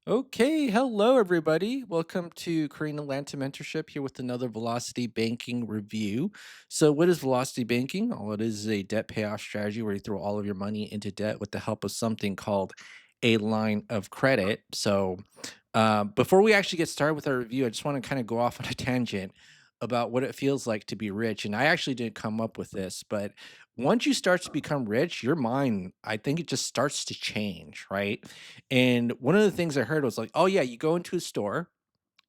Okay, hello everybody. Welcome to Korean Atlanta Mentorship here with another Velocity Banking review. So, what is Velocity Banking? All it is a debt payoff strategy where you throw all of your money into debt with the help of something called a line of credit. Before we actually get started with our review, I just want to kind of go off on a tangent about what it feels like to be rich. And I actually didn't come up with this, but once you start to become rich, your mind, I think it just starts to change, right? And one of the things I heard was like, oh, yeah, you go into a store,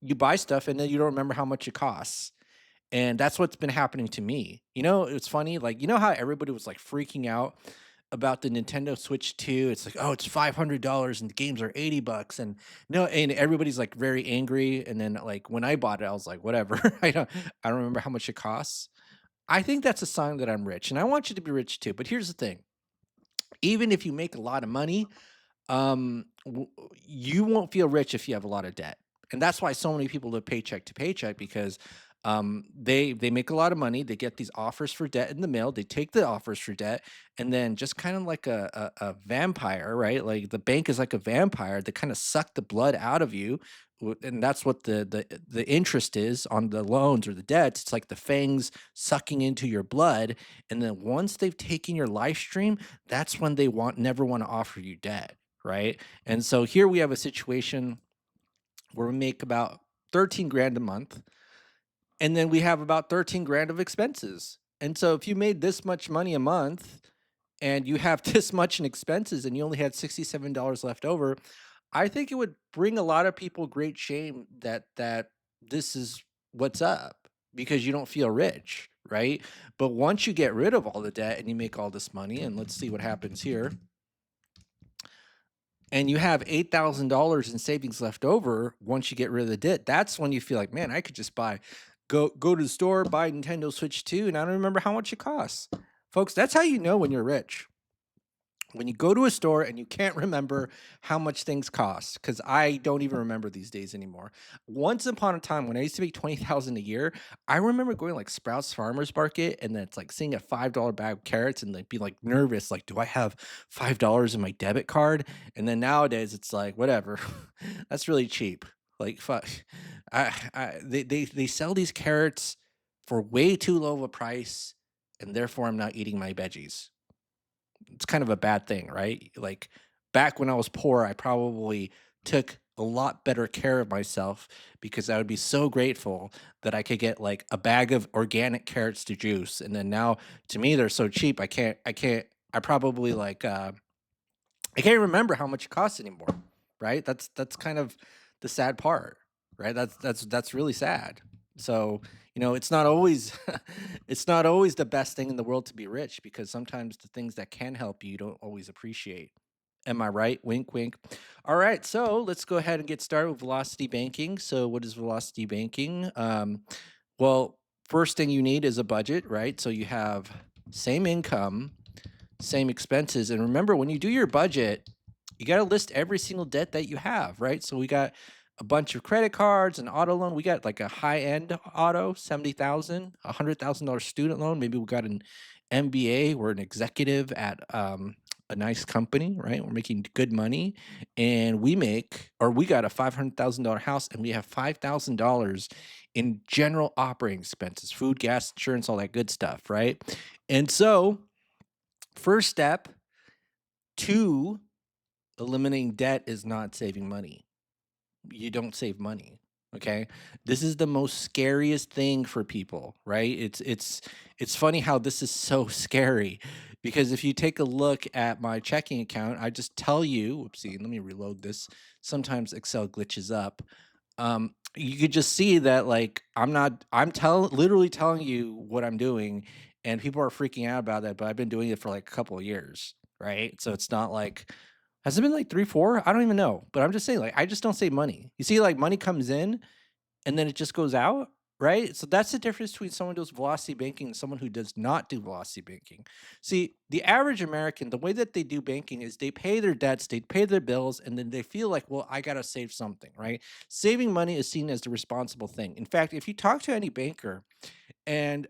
you buy stuff, and then you don't remember how much it costs. And that's what's been happening to me. It's funny, like, you know how everybody was like freaking out about the Nintendo Switch 2? It's like, oh, it's $500 and the games are 80 bucks. And no, and everybody's like very angry. And then like when I bought it, I was like, whatever. I don't remember how much it costs. I think that's a sign that I'm rich. And I want you to be rich too. But here's the thing. Even if you make a lot of money, you won't feel rich if you have a lot of debt, and that's why so many people live paycheck to paycheck because they make a lot of money. They get these offers for debt in the mail. They take the offers for debt, and then just kind of like a vampire, right? Like the bank is like a vampire that kind of suck the blood out of you. And that's what the interest is on the loans or the debts. It's like the fangs sucking into your blood, and then once they've taken your life stream, that's when they never want to offer you debt, right? And so here we have a situation where we make about 13 grand a month, and then we have about 13 grand of expenses. And so if you made this much money a month and you have this much in expenses and you only had $67 left over, I think it would bring a lot of people great shame that this is what's up because you don't feel rich, right? But once you get rid of all the debt and you make all this money, and let's see what happens here, and you have $8,000 in savings left over once you get rid of the debt, that's when you feel like, man, I could just go to the store, buy Nintendo Switch 2, and I don't remember how much it costs. Folks, that's how you know when you're rich. When you go to a store and you can't remember how much things cost, because I don't even remember these days anymore. Once upon a time, when I used to make 20,000 a year, I remember going like Sprouts Farmers Market and then it's like seeing a $5 bag of carrots and like be like nervous, like, do I have $5 in my debit card? And then nowadays it's like, whatever, that's really cheap. Like, fuck, they sell these carrots for way too low of a price, and therefore I'm not eating my veggies. It's kind of a bad thing, right? Like back when I was poor, I probably took a lot better care of myself because I would be so grateful that I could get like a bag of organic carrots to juice. And then now to me they're so cheap I probably I can't remember how much it costs anymore, right? That's kind of the sad part, right? That's really sad. So, it's not always it's not always the best thing in the world to be rich because sometimes the things that can help you don't always appreciate. Am I right? Wink, wink. All right, so let's go ahead and get started with velocity banking. So, what is velocity banking? Well, first thing you need is a budget, right? So you have same income, same expenses. And remember, when you do your budget, you got to list every single debt that you have, right? So we got a bunch of credit cards, an auto loan. We got like a high end auto, 70,000, $100,000 student loan. Maybe we got an MBA. We're an executive at a nice company, right? We're making good money, and we got a $500,000 house, and we have $5,000 in general operating expenses, food, gas, insurance, all that good stuff, right? And so, first step to eliminating debt is not saving money. You don't save money. Okay. This is the most scariest thing for people, right? It's funny how this is so scary because if you take a look at my checking account, I just tell you, whoopsie, let me reload this. Sometimes Excel glitches up. You could just see that like literally telling you what I'm doing, and people are freaking out about that, but I've been doing it for like a couple of years, right? So it's not like, has it been like 3, 4? I don't even know, but I'm just saying, like, I just don't save money. You see, like, money comes in and then it just goes out, right? So that's the difference between someone who does velocity banking and someone who does not do velocity banking. See, the average American, the way that they do banking is they pay their debts, they pay their bills, and then they feel like, well, I got to save something, right? Saving money is seen as the responsible thing. In fact, if you talk to any banker, and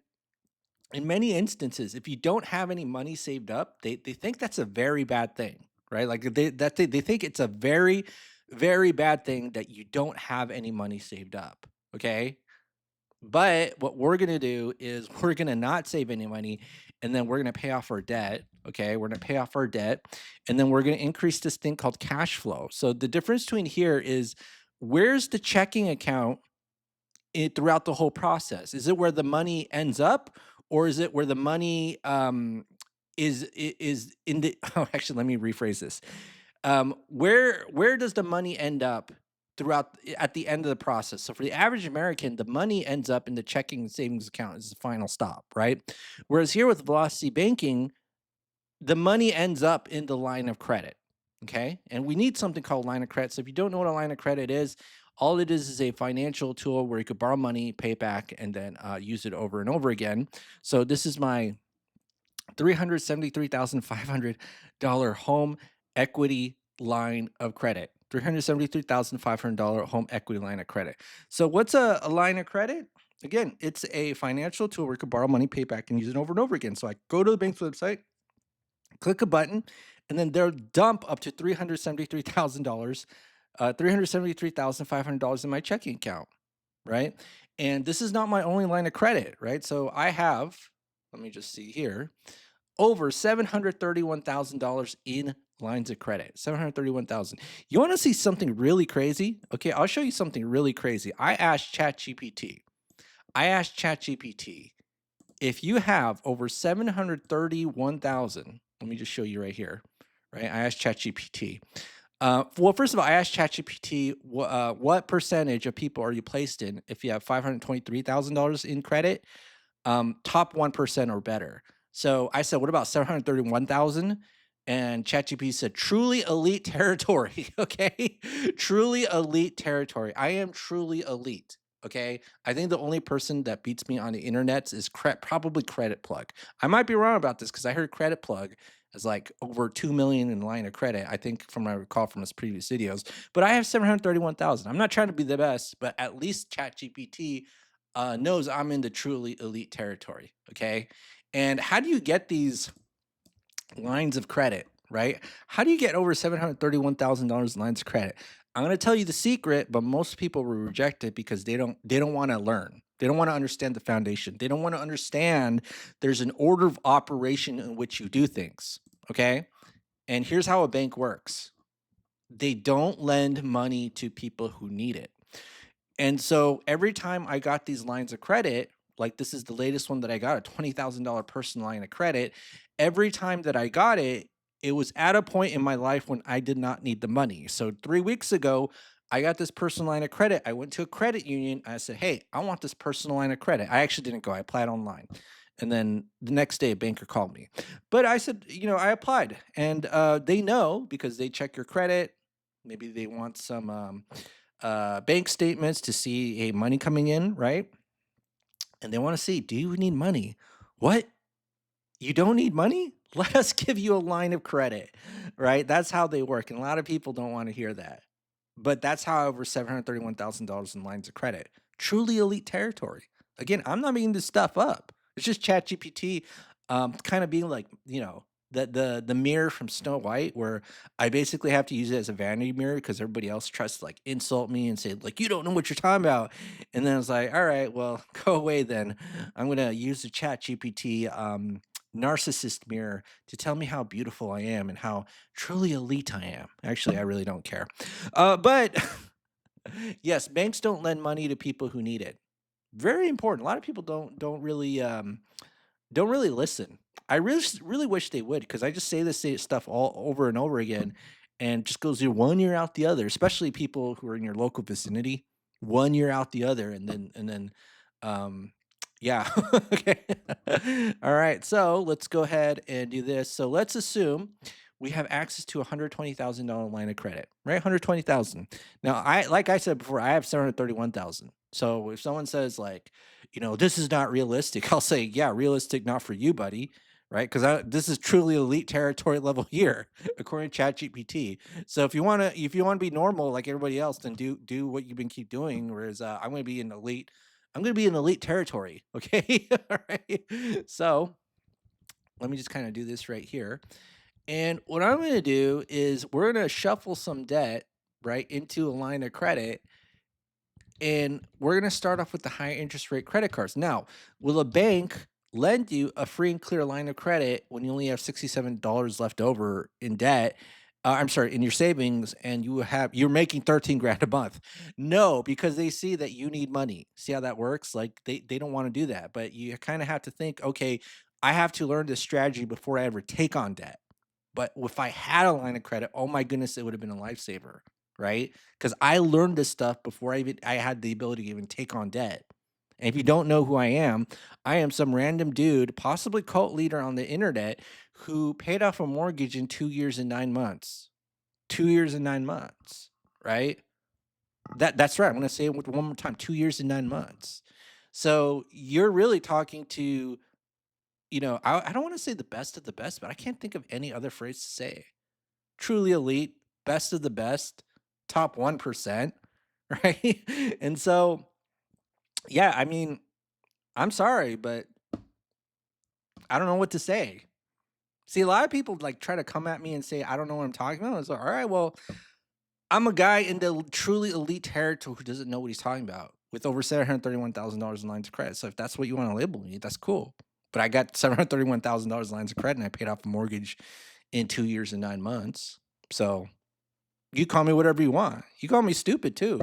in many instances, if you don't have any money saved up, they think that's a very bad thing, right? Like they think it's a very very bad thing that you don't have any money saved up. Okay. But what we're gonna do is we're gonna not save any money, and then we're gonna pay off our debt. Okay, we're gonna pay off our debt, and then we're gonna increase this thing called cash flow. So the difference between here is where's the checking account throughout the whole process? Is it where the money ends up, or is it where the money is in the? Oh, actually, let me rephrase this. Where does the money end up throughout at the end of the process? So for the average American, the money ends up in the checking and savings account as the final stop, right? Whereas here with velocity banking, the money ends up in the line of credit. Okay. And we need something called line of credit. So if you don't know what a line of credit is, all it is a financial tool where you could borrow money, pay it back, and then use it over and over again. So this is my $373,500 home equity line of credit. $373,500 home equity line of credit. So, what's a line of credit? Again, it's a financial tool where you can borrow money, pay back, and use it over and over again. So, I go to the bank's website, click a button, and then they'll dump up to $373,000, $373,500 in my checking account, right? And this is not my only line of credit, right? So, I have, let me just see here, over $731,000 in lines of credit. 731,000. You want to see something really crazy? Okay, I'll show you something really crazy. I asked ChatGPT, if you have over 731,000, let me just show you right here, right? I asked ChatGPT. Well, first of all, I asked ChatGPT what percentage of people are you placed in if you have $523,000 in credit, top 1% or better. So I said, what about 731,000? And ChatGPT said, truly elite territory. Okay. Truly elite territory. I am truly elite. Okay. I think the only person that beats me on the internet is probably Credit Plug. I might be wrong about this because I heard Credit Plug is like over 2 million in line of credit. I think from what I recall from his previous videos, but I have 731,000. I'm not trying to be the best, but at least ChatGPT knows I'm in the truly elite territory. Okay. And how do you get these lines of credit, right? How do you get over $731,000 in lines of credit? I'm going to tell you the secret, but most people will reject it because they don't want to learn. They don't want to understand the foundation. They don't want to understand there's an order of operation in which you do things. Okay? And here's how a bank works. They don't lend money to people who need it. And so every time I got these lines of credit, like this is the latest one that I got, a $20,000 personal line of credit. Every time that I got it, it was at a point in my life when I did not need the money. So 3 weeks ago, I got this personal line of credit. I went to a credit union. I said, hey, I want this personal line of credit. I actually didn't go, I applied online. And then the next day, a banker called me. But I said, I applied. And they know because they check your credit. Maybe they want some bank statements to see hey money coming in, right? And they want to see, do you need money? What? You don't need money? Let us give you a line of credit, right? That's how they work. And a lot of people don't want to hear that. But that's how over $731,000 in lines of credit. Truly elite territory. Again, I'm not making this stuff up. It's just ChatGPT kind of being like, the mirror from Snow White, where I basically have to use it as a vanity mirror because everybody else tries to like insult me and say, like, you don't know what you're talking about. And then I was like, all right, well, go away then. I'm gonna use the ChatGPT narcissist mirror to tell me how beautiful I am and how truly elite I am. Actually, I really don't care. But yes, banks don't lend money to people who need it. Very important. A lot of people don't really listen. I really wish they would because I just say this stuff all over and over again, and just goes through one year out the other. Especially people who are in your local vicinity, one year out the other, and then, um, yeah. Okay. All right. So let's go ahead and do this. So let's assume we have access to $120,000 line of credit, right? 120,000. Now, like I said before, I have 731,000. So if someone says like, this is not realistic, I'll say, yeah, realistic, not for you, buddy, right? Because this is truly elite territory level here, according to ChatGPT. So if you want to be normal like everybody else, then do what you've been keep doing. Whereas I'm going to be in elite. I'm going to be in elite territory. Okay. All right. So let me just kind of do this right here. And what I'm going to do is we're going to shuffle some debt right, into a line of credit, and we're going to start off with the high interest rate credit cards. Now, will a bank lend you a free and clear line of credit when you only have $67 left over in debt? I'm sorry, in your savings, and you're making 13 grand a month. No, because they see that you need money. See how that works? Like they don't want to do that, but you kind of have to think, okay, I have to learn this strategy before I ever take on debt. But if I had a line of credit, oh my goodness, it would have been a lifesaver, right? Because I learned this stuff before I had the ability to even take on debt. And if you don't know who I am some random dude, possibly cult leader on the internet, who paid off a mortgage in 2 years and 9 months. 2 years and 9 months, right? That's right. I'm gonna say it one more time. 2 years and 9 months. So you're really talking to, I don't want to say the best of the best, but I can't think of any other phrase to say. Truly elite, best of the best, top 1%, right? And so, yeah, I mean, I'm sorry, but I don't know what to say. See, a lot of people like try to come at me and say, I don't know what I'm talking about. It's like, all right, well, I'm a guy in the truly elite territory who doesn't know what he's talking about with over $731,000 in lines of credit. So if that's what you want to label me, that's cool. But I got $731,000 lines of credit and I paid off a mortgage in 2 years and 9 months. So you call me whatever you want. You call me stupid too,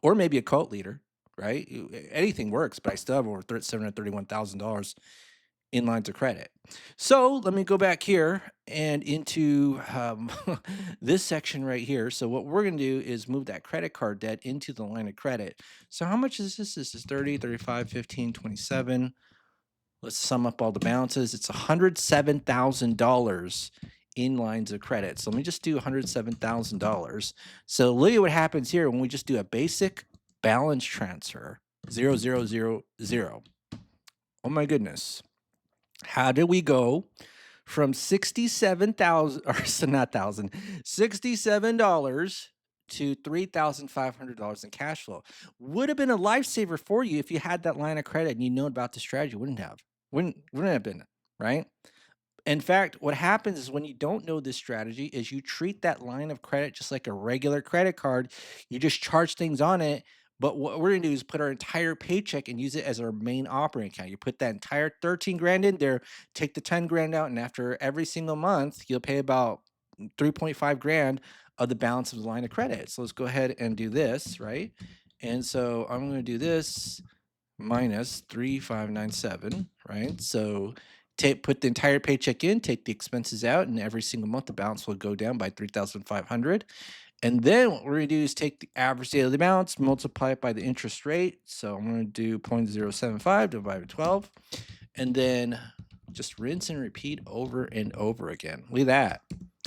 or maybe a cult leader, right? Anything works, but I still have over $731,000 in lines of credit. So let me go back here and into this section right here. So what we're going to do is move that credit card debt into the line of credit. So how much is this? This is 30, 35, 15, 27. Let's sum up all the balances. It's $107,000 in lines of credit. So let me just do $107,000. So look at what happens here when we just do a basic balance transfer. 0, 0, 0, 0. Oh my goodness. How did we go from 67,000 or so not thousand, $67 to $3,500 in cash flow? Would have been a lifesaver for you if you had that line of credit and you know about the strategy. Wouldn't have. Wouldn't have been, right? In fact, what happens is when you don't know this strategy is you treat that line of credit just like a regular credit card. You just charge things on it. But what we're gonna do is put our entire paycheck and use it as our main operating account. You put that entire 13 grand in there, take the 10 grand out, and after every single month, you'll pay about 3.5 grand of the balance of the line of credit. So let's go ahead and do this, right? And so I'm gonna do this minus 3597, right? So put the entire paycheck in, take the expenses out, and every single month the balance will go down by 3,500. And then what we're going to do is take the average daily balance, multiply it by the interest rate. So I'm going to do 0.075 divided by 12, and then just rinse and repeat over and over again. Look at that.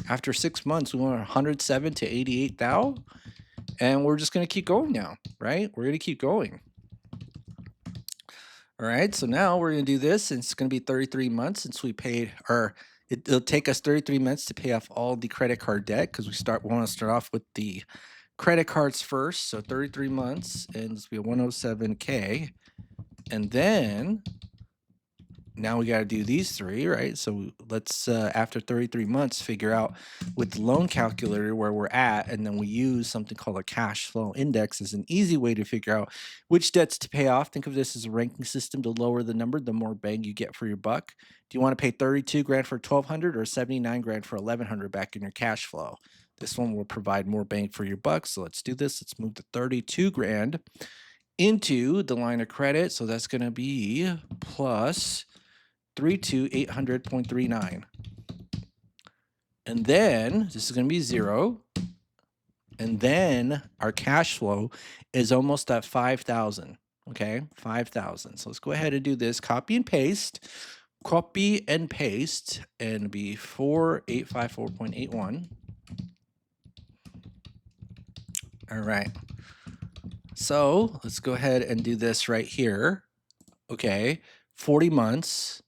After 6 months, we went 107 to 88 thou, and we're just going to keep going now, right? We're going to keep going. All right, so now we're going to do this, and it's going to be 33 months since we paid our. It'll take us 33 months to pay off all the credit card debt because we want to start off with the credit cards first. So 33 months, and this will be 107K, and then now we got to do these three, right? So let's after 33 months figure out with the loan calculator where we're at, and then we use something called a cash flow index as an easy way to figure out which debts to pay off. Think of this as a ranking system. To lower the number, the more bang you get for your buck. Do you want to pay 32 grand for 1,200 or 79 grand for 1,100 back in your cash flow? This one will provide more bang for your buck. So let's do this. Let's move the 32 grand into the line of credit. So that's going to be plus 32800.39. And then this is going to be 0. And then our cash flow is almost at 5,000. Okay, 5,000. So let's go ahead and do this. Copy and paste. Copy and paste, and be 4854.81. All right. So let's go ahead and do this right here. Okay, 40 months.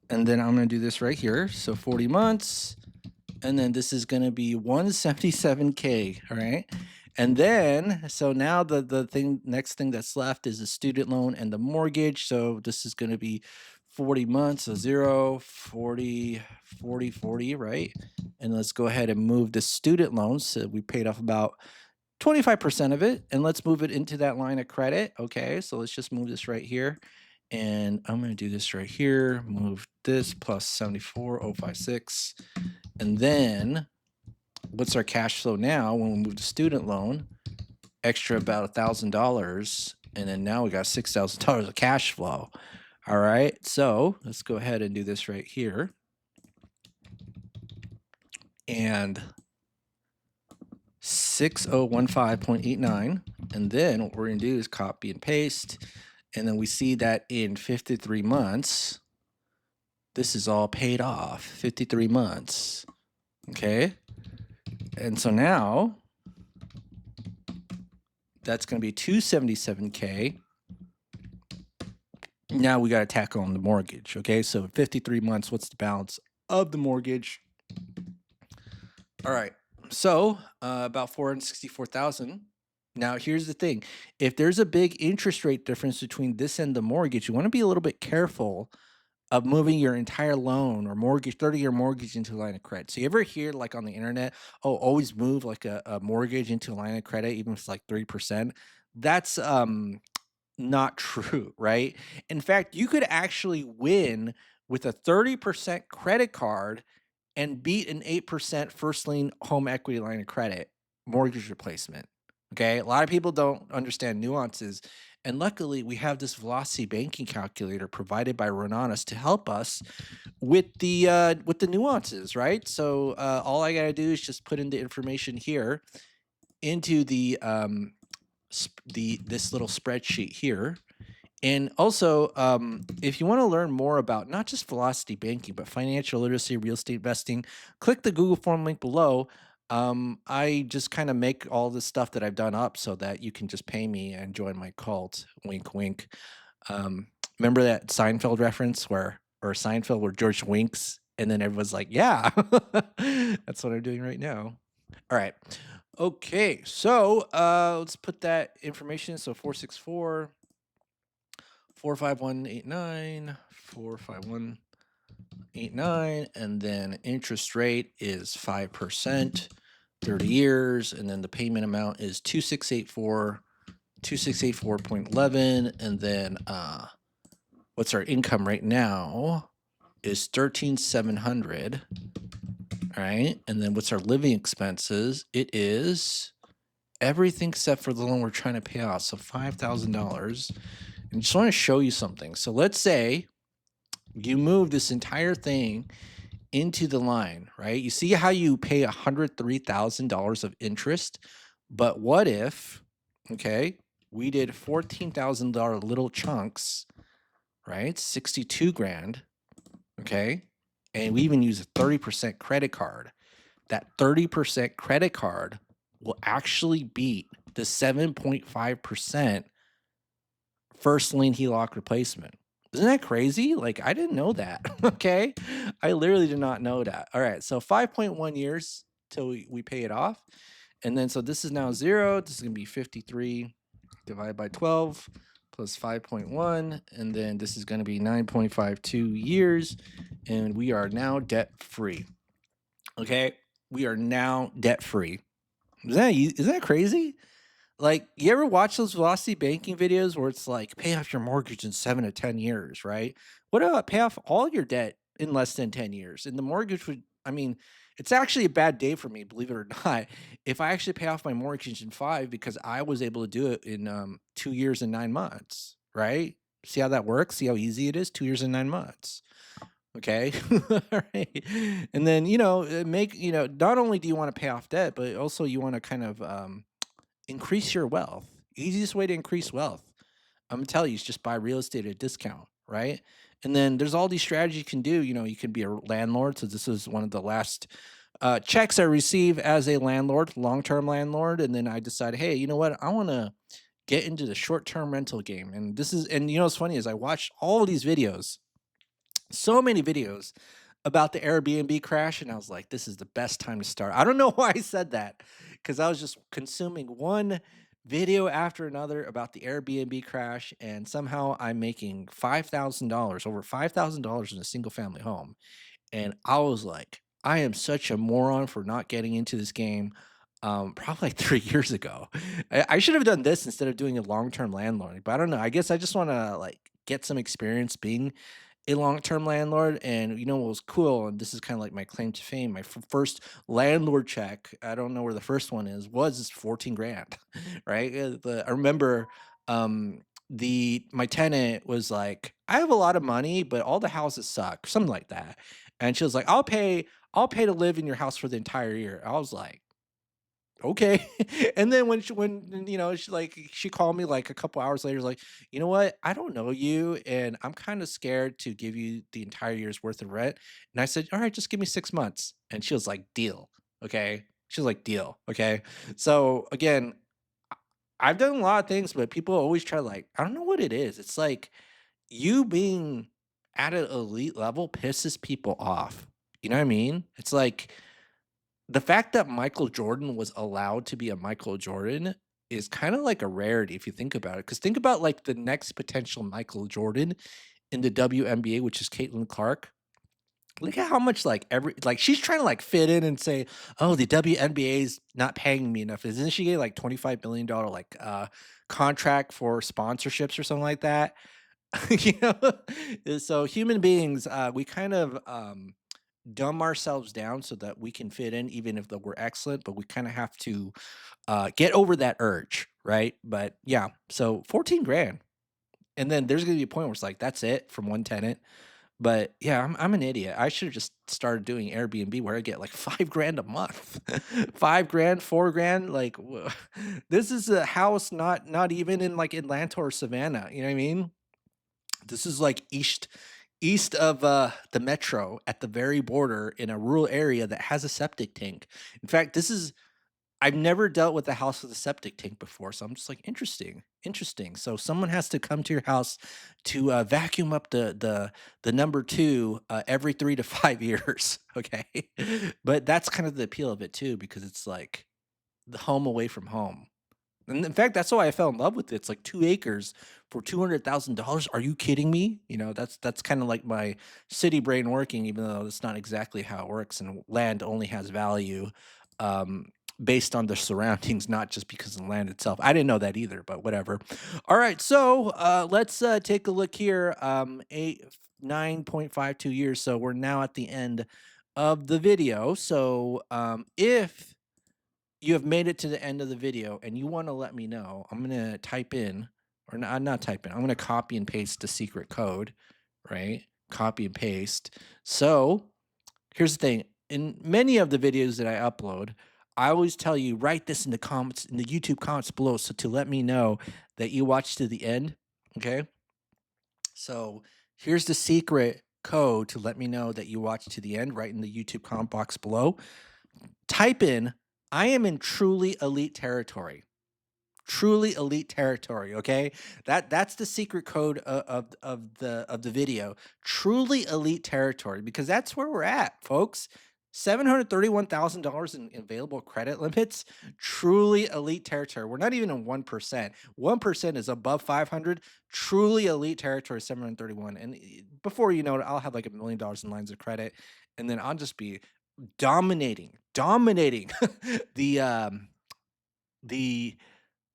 And then I'm going to do this right here. So 40 months. And then this is going to be 177K. All right. And then, so now the next thing that's left is the student loan and the mortgage. So this is going to be 40 months. So 0, 40, 40, 40, right? And let's go ahead and move the student loans. So we paid off about 25% of it, and let's move it into that line of credit. Okay, so let's just move this right here. And I'm going to do this right here. Move this plus 74,056. And then what's our cash flow now when we move to student loan? Extra about $1,000. And then now we got $6,000 of cash flow. All right, so let's go ahead and do this right here. And 6015.89. And then what we're going to do is copy and paste. And then we see that in 53 months, this is all paid off. 53 months. Okay. And so now that's going to be 277K. Now we got to tackle on the mortgage. Okay. So 53 months, what's the balance of the mortgage? All right. So about 464,000. Now here's the thing. If there's a big interest rate difference between this and the mortgage, you want to be a little bit careful of moving your entire loan or mortgage, 30-year mortgage into a line of credit. So you ever hear like on the internet, oh, always move like a mortgage into a line of credit, even if it's like 3%. That's not true, right? In fact, you could actually win with a 30% credit card and beat an 8% first lien home equity line of credit mortgage replacement. Okay. A lot of people don't understand nuances. And luckily, we have this velocity banking calculator provided by Ronanas to help us with the nuances, right? So all I gotta do is just put in the information here into this little spreadsheet here. And also, if you want to learn more about not just velocity banking, but financial literacy, real estate investing, click the Google form link below. I just kind of make all this stuff that I've done up so that you can just pay me and join my cult. Wink, wink. Um, Remember that Seinfeld reference or Seinfeld where George winks and then everyone's like, yeah, that's what I'm doing right now. All right. Okay. So let's put that information. So 464. 45189, 45189, and then interest rate is 5%, 30 years, and then the payment amount is 2684, 2684.11, and then what's our income right now is 13,700. All right, and then what's our living expenses? It is everything except for the loan we're trying to pay off, so $5,000. And just want to show you something. So let's say you move this entire thing into the line, right? You see how you pay $103,000 of interest, but what if, okay, we did $14,000 little chunks, right? 62 grand, okay? And we even use a 30% credit card. That 30% credit card will actually beat the 7.5% first lien HELOC replacement. Isn't that crazy? Like, I didn't know that. Okay. I literally did not know that. All right. So 5.1 years till we pay it off. And then, so this is now 0. This is going to be 53 divided by 12 plus 5.1. And then this is going to be 9.52 years. And we are now debt free. Okay. We are now debt free. Is that crazy? Like, you ever watch those velocity banking videos where it's like pay off your mortgage in 7 to 10 years, right? What about pay off all your debt in less than 10 years? And the mortgage would, I mean, it's actually a bad day for me, believe it or not, if I actually pay off my mortgage in 5 because I was able to do it in 2 years and 9 months, right? See how that works? See how easy it is? 2 years and 9 months. Okay. All right. And then, not only do you want to pay off debt, but also you want to kind of increase your wealth. Easiest way to increase wealth, I'm gonna tell you, is just buy real estate at a discount, right? And then there's all these strategies you can do. You can be a landlord. So this is one of the last checks I receive as a landlord, long-term landlord. And then I decided, hey, you know what? I want to get into the short-term rental game. And what's funny is I watched all of these videos, so many videos about the Airbnb crash, and I was like, this is the best time to start. I don't know why I said that, because I was just consuming one video after another about the Airbnb crash, and somehow I'm making $5,000, over $5,000 in a single family home. And I was like, I am such a moron for not getting into this game. probably like 3 years ago. I should have done this instead of doing a long-term landlord, but I don't know. I guess I just want to like get some experience being a long-term landlord. And you know what was cool, and this is kind of like my claim to fame. My first landlord check, I don't know where the first one is, was 14 grand, right? I remember the my tenant was like, I have a lot of money, but all the houses suck, something like that. And she was like, I'll pay to live in your house for the entire year. I was like, okay. And then when she called me like a couple hours later, like, you know what? I don't know you, and I'm kind of scared to give you the entire year's worth of rent. And I said, all right, just give me 6 months. And she was like, deal. Okay. She was like, deal. Okay. So again, I've done a lot of things, but people always try like, I don't know what it is. It's like you being at an elite level pisses people off. You know what I mean? It's like the fact that Michael Jordan was allowed to be a Michael Jordan is kind of like a rarity if you think about it. Because think about like the next potential Michael Jordan in the WNBA, which is Caitlin Clark. Look at how much like she's trying to like fit in and say, "Oh, the WNBA is not paying me enough." Isn't she getting like $25 million like contract for sponsorships or something like that? you know, so human beings, we kind of dumb ourselves down so that we can fit in, even if we're excellent. But we kind of have to get over that urge, right? But yeah, so 14 grand, and then there's gonna be a point where it's like that's it from one tenant. But yeah, I'm an idiot. I should have just started doing Airbnb where I get like 5 grand a month, 5 grand, 4 grand. Like this is a house not even in like Atlanta or Savannah. You know what I mean? This is like east of the metro at the very border in a rural area that has a septic tank. In fact, this is I've never dealt with a house with a septic tank before, so I'm just like, interesting, interesting. So someone has to come to your house to vacuum up the number two every 3 to 5 years. Okay, but that's kind of the appeal of it too, because it's like the home away from home. And in fact, that's why I fell in love with it. It's like 2 acres for $200,000. Are you kidding me? You know, that's kinda like my city brain working, even though that's not exactly how it works, and land only has value, um, based on the surroundings, not just because of the land itself. I didn't know that either, but whatever. Alright, so, let's, take a look here, 9.52 years, so we're now at the end of the video. So, if you have made it to the end of the video and you want to let me know, I'm going to type in, or not type in, I'm going to copy and paste the secret code, right? Copy and paste. So here's the thing, in many of the videos that I upload, I always tell you, write this in the comments, in the YouTube comments below, so to let me know that you watched to the end. Okay. So here's the secret code to let me know that you watched to the end, right in the YouTube comment box below. Type in, I am in truly elite territory. Truly elite territory, okay? That's the secret code of the video. Truly elite territory, because that's where we're at, folks. $731,000 in available credit limits. Truly elite territory. We're not even in 1%. 1% is above 500. Truly elite territory, 731. And before you know it, I'll have like $1 million in lines of credit, and then I'll just be dominating the the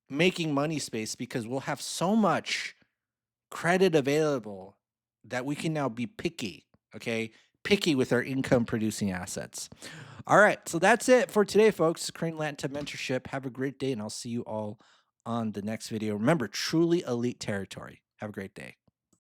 making money space, because we'll have so much credit available that we can now be picky, okay? Picky with our income producing assets. All right, so that's it for today, folks. Crane Lanta Mentorship. Have a great day, and I'll see you all on the next video. Remember, truly elite territory. Have a great day.